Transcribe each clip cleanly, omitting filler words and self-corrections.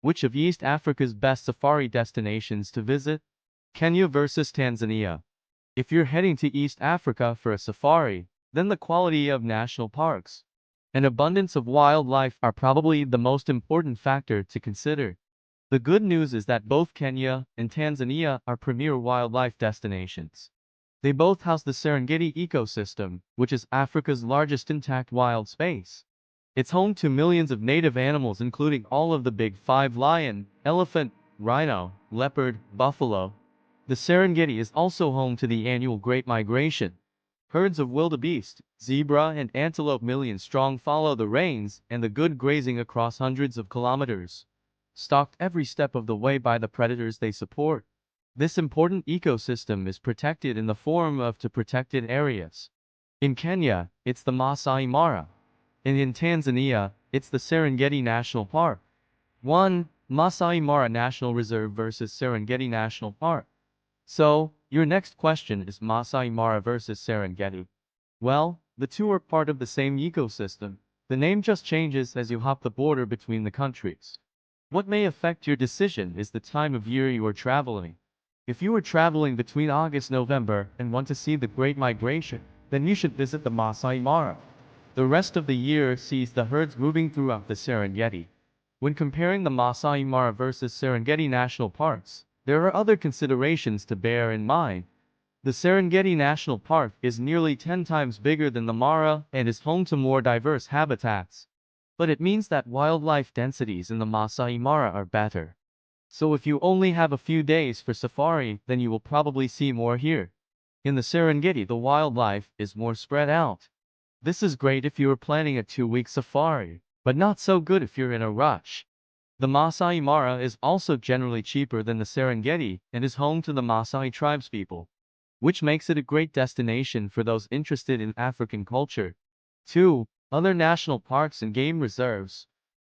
Which of East Africa's best safari destinations to visit? Kenya versus Tanzania. If you're heading to East Africa for a safari, then the quality of national parks and abundance of wildlife are probably the most important factor to consider. The good news is that both Kenya and Tanzania are premier wildlife destinations. They both house the Serengeti ecosystem, which is Africa's largest intact wild space. It's home to millions of native animals including all of the big five: lion, elephant, rhino, leopard, buffalo. The Serengeti is also home to the annual Great Migration. Herds of wildebeest, zebra and antelope millions strong follow the rains and the good grazing across hundreds of kilometers, stalked every step of the way by the predators they support. This important ecosystem is protected in the form of two protected areas. In Kenya, it's the Masai Mara. And in Tanzania, it's the Serengeti National Park. 1. Masai Mara National Reserve versus Serengeti National Park. So, your next question is Masai Mara versus Serengeti. Well, the two are part of the same ecosystem. The name just changes as you hop the border between the countries. What may affect your decision is the time of year you are traveling. If you are traveling between August-November and want to see the Great Migration, then you should visit the Masai Mara. The rest of the year sees the herds moving throughout the Serengeti. When comparing the Masai Mara versus Serengeti National Parks, there are other considerations to bear in mind. The Serengeti National Park is nearly 10 times bigger than the Mara and is home to more diverse habitats. But it means that wildlife densities in the Masai Mara are better. So if you only have a few days for safari, then you will probably see more here. In the Serengeti, the wildlife is more spread out. This is great if you are planning a 2-week safari, but not so good if you're in a rush. The Masai Mara is also generally cheaper than the Serengeti and is home to the Masai tribespeople, which makes it a great destination for those interested in African culture. 2. Other national parks and game reserves.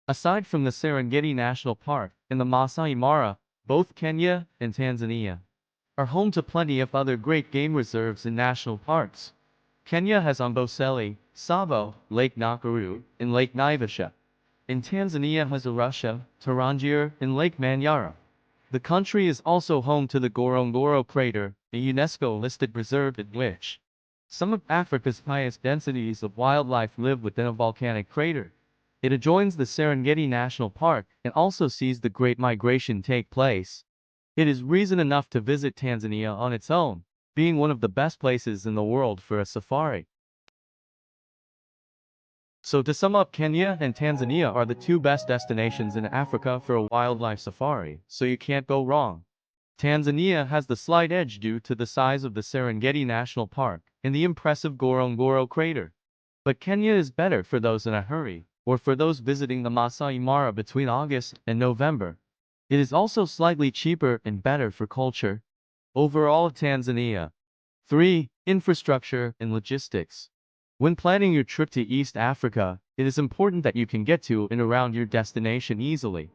Aside from the Serengeti National Park and the Masai Mara, both Kenya and Tanzania are home to plenty of other great game reserves and national parks. Kenya has Amboseli, Tsavo, Lake Nakuru, and Lake Naivasha. And Tanzania has Arusha, Tarangire, and Lake Manyara. The country is also home to the Ngorongoro crater, a UNESCO-listed reserve in which some of Africa's highest densities of wildlife live within a volcanic crater. It adjoins the Serengeti National Park and also sees the Great Migration take place. It is reason enough to visit Tanzania on its own, being one of the best places in the world for a safari. So to sum up, Kenya and Tanzania are the two best destinations in Africa for a wildlife safari, so you can't go wrong. Tanzania has the slight edge due to the size of the Serengeti National Park and the impressive Ngorongoro crater. But Kenya is better for those in a hurry, or for those visiting the Masai Mara between August and November. It is also slightly cheaper and better for culture. Overall, Tanzania. 3. Infrastructure and logistics. When planning your trip to East Africa, it is important that you can get to and around your destination easily.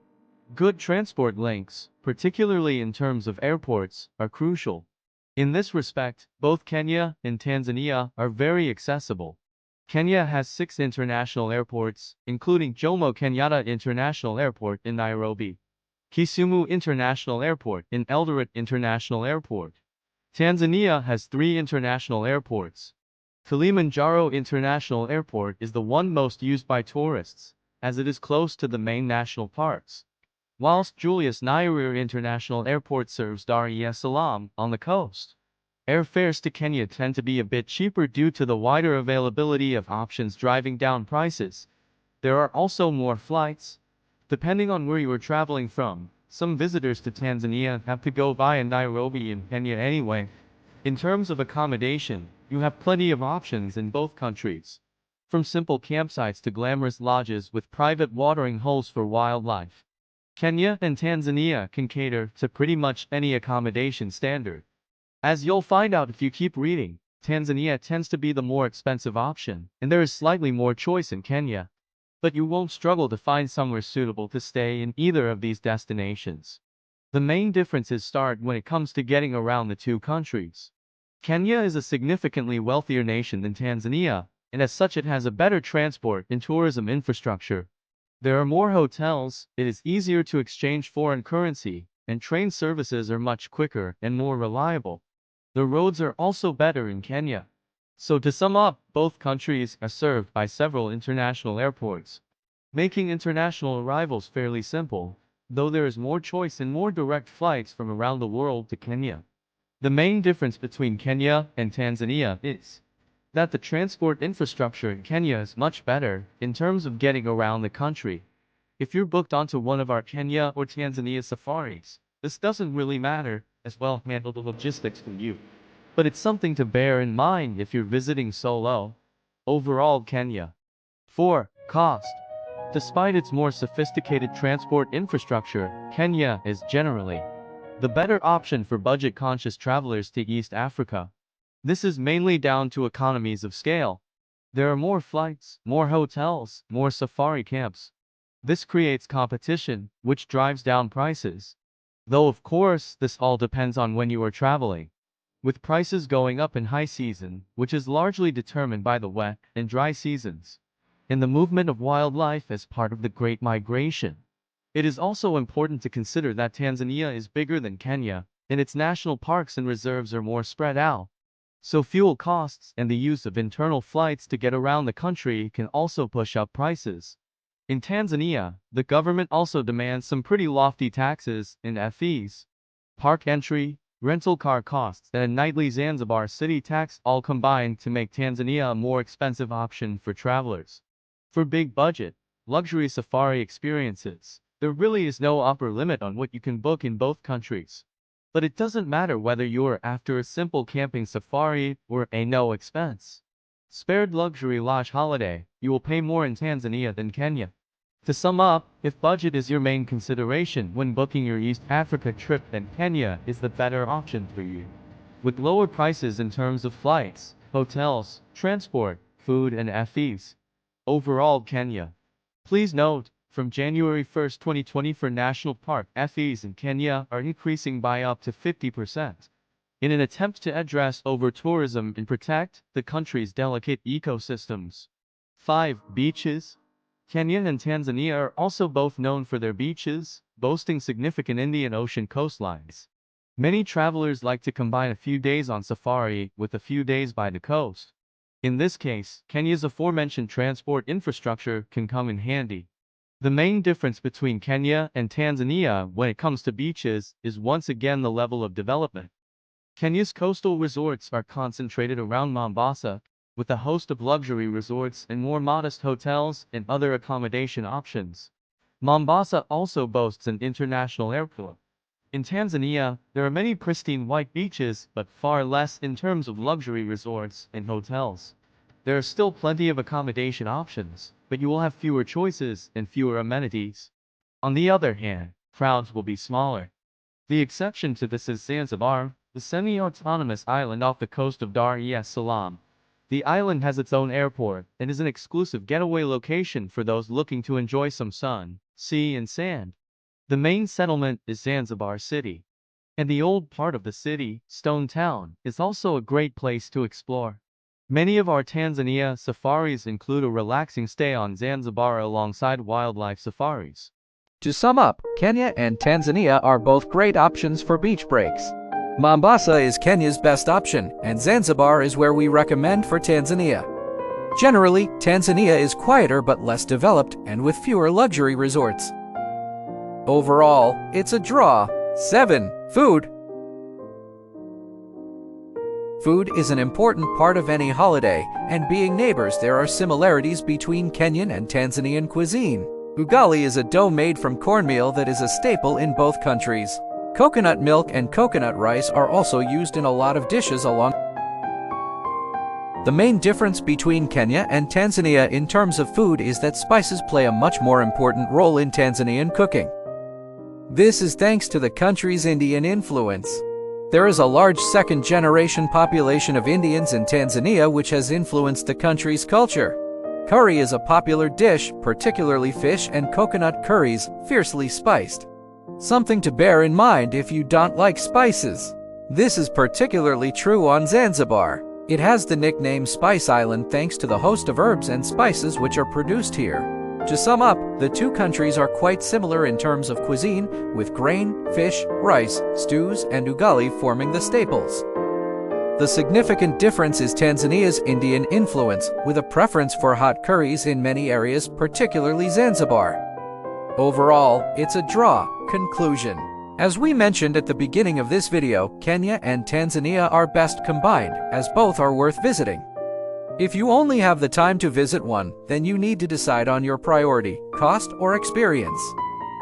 Good transport links, particularly in terms of airports, are crucial. In this respect, both Kenya and Tanzania are very accessible. Kenya has 6 international airports, including Jomo Kenyatta International Airport in Nairobi, Kisumu International Airport and Eldoret International Airport. Tanzania has 3 international airports. Kilimanjaro International Airport is the one most used by tourists, as it is close to the main national parks, whilst Julius Nyerere International Airport serves Dar es Salaam on the coast. Airfares to Kenya tend to be a bit cheaper due to the wider availability of options driving down prices. There are also more flights. Depending on where you are traveling from, some visitors to Tanzania have to go via Nairobi in Kenya anyway. In terms of accommodation, you have plenty of options in both countries, from simple campsites to glamorous lodges with private watering holes for wildlife. Kenya and Tanzania can cater to pretty much any accommodation standard. As you'll find out if you keep reading, Tanzania tends to be the more expensive option, and there is slightly more choice in Kenya. But you won't struggle to find somewhere suitable to stay in either of these destinations. The main differences start when it comes to getting around the two countries. Kenya is a significantly wealthier nation than Tanzania, and as such it has a better transport and tourism infrastructure. There are more hotels, it is easier to exchange foreign currency, and train services are much quicker and more reliable. The roads are also better in Kenya. So to sum up, both countries are served by several international airports, making international arrivals fairly simple, though there is more choice and more direct flights from around the world to Kenya. The main difference between Kenya and Tanzania is that the transport infrastructure in Kenya is much better in terms of getting around the country. If you're booked onto one of our Kenya or Tanzania safaris, this doesn't really matter, as well handle the logistics for you. But it's something to bear in mind if you're visiting solo. Overall Kenya. 4. Cost. Despite its more sophisticated transport infrastructure, Kenya is generally the better option for budget-conscious travelers to East Africa. This is mainly down to economies of scale. There are more flights, more hotels, more safari camps. This creates competition, which drives down prices. Though of course, this all depends on when you are traveling, with prices going up in high season, which is largely determined by the wet and dry seasons, and the movement of wildlife as part of the Great Migration. It is also important to consider that Tanzania is bigger than Kenya, and its national parks and reserves are more spread out. So fuel costs and the use of internal flights to get around the country can also push up prices. In Tanzania, the government also demands some pretty lofty taxes and fees. Park entry, rental car costs, and a nightly Zanzibar city tax all combine to make Tanzania a more expensive option for travelers. For big budget, luxury safari experiences, there really is no upper limit on what you can book in both countries. But it doesn't matter whether you're after a simple camping safari or a no-expense spared luxury lodge holiday, you will pay more in Tanzania than Kenya. To sum up, if budget is your main consideration when booking your East Africa trip, then Kenya is the better option for you. With lower prices in terms of flights, hotels, transport, food and fees. Overall Kenya. Please note, from January 1, 2020 for national park fees in Kenya are increasing by up to 50%. In an attempt to address over-tourism and protect the country's delicate ecosystems. 5. Beaches. Kenya and Tanzania are also both known for their beaches, boasting significant Indian Ocean coastlines. Many travelers like to combine a few days on safari with a few days by the coast. In this case, Kenya's aforementioned transport infrastructure can come in handy. The main difference between Kenya and Tanzania when it comes to beaches is once again the level of development. Kenya's coastal resorts are concentrated around Mombasa, with a host of luxury resorts and more modest hotels and other accommodation options. Mombasa also boasts an international airport. In Tanzania, there are many pristine white beaches, but far less in terms of luxury resorts and hotels. There are still plenty of accommodation options, but you will have fewer choices and fewer amenities. On the other hand, crowds will be smaller. The exception to this is Zanzibar, the semi-autonomous island off the coast of Dar es Salaam. The island has its own airport and is an exclusive getaway location for those looking to enjoy some sun, sea and sand. The main settlement is Zanzibar City. And the old part of the city, Stone Town, is also a great place to explore. Many of our Tanzania safaris include a relaxing stay on Zanzibar alongside wildlife safaris. To sum up, Kenya and Tanzania are both great options for beach breaks. Mombasa is Kenya's best option, and Zanzibar is where we recommend for Tanzania. Generally, Tanzania is quieter but less developed and with fewer luxury resorts. Overall, it's a draw. 7. Food. Food is an important part of any holiday, and being neighbors, there are similarities between Kenyan and Tanzanian cuisine. Ugali is a dough made from cornmeal that is a staple in both countries. Coconut milk and coconut rice are also used in a lot of dishes along. The main difference between Kenya and Tanzania in terms of food is that spices play a much more important role in Tanzanian cooking. This is thanks to the country's Indian influence. There is a large second-generation population of Indians in Tanzania which has influenced the country's culture. Curry is a popular dish, particularly fish and coconut curries, fiercely spiced. Something to bear in mind if you don't like spices. This is particularly true on Zanzibar. It has the nickname Spice Island thanks to the host of herbs and spices which are produced here. To sum up, the two countries are quite similar in terms of cuisine, with grain, fish, rice, stews, and ugali forming the staples. The significant difference is Tanzania's Indian influence, with a preference for hot curries in many areas, particularly Zanzibar. Overall, it's a draw. Conclusion. As we mentioned at the beginning of this video, Kenya and Tanzania are best combined, as both are worth visiting. If you only have the time to visit one, then you need to decide on your priority, cost or experience.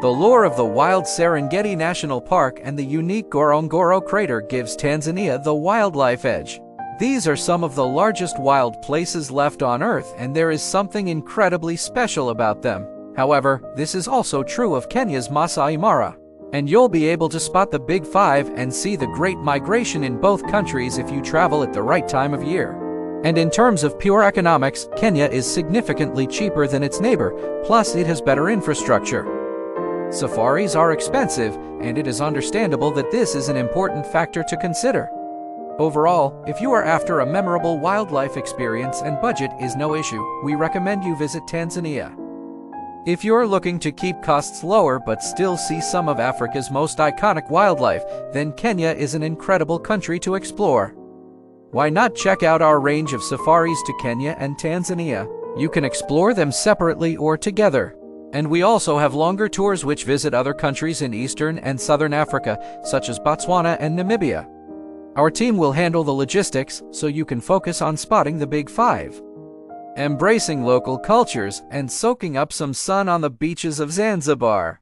The lure of the wild Serengeti National Park and the unique Ngorongoro crater gives Tanzania the wildlife edge. These are some of the largest wild places left on Earth, and there is something incredibly special about them. However, this is also true of Kenya's Masai Mara. And you'll be able to spot the Big Five and see the great migration in both countries if you travel at the right time of year. And in terms of pure economics, Kenya is significantly cheaper than its neighbor, plus it has better infrastructure. Safaris are expensive, and it is understandable that this is an important factor to consider. Overall, if you are after a memorable wildlife experience and budget is no issue, we recommend you visit Tanzania. If you're looking to keep costs lower but still see some of Africa's most iconic wildlife, then Kenya is an incredible country to explore. Why not check out our range of safaris to Kenya and Tanzania? You can explore them separately or together. And we also have longer tours which visit other countries in Eastern and Southern Africa, such as Botswana and Namibia. Our team will handle the logistics, so you can focus on spotting the Big Five, embracing local cultures, and soaking up some sun on the beaches of Zanzibar.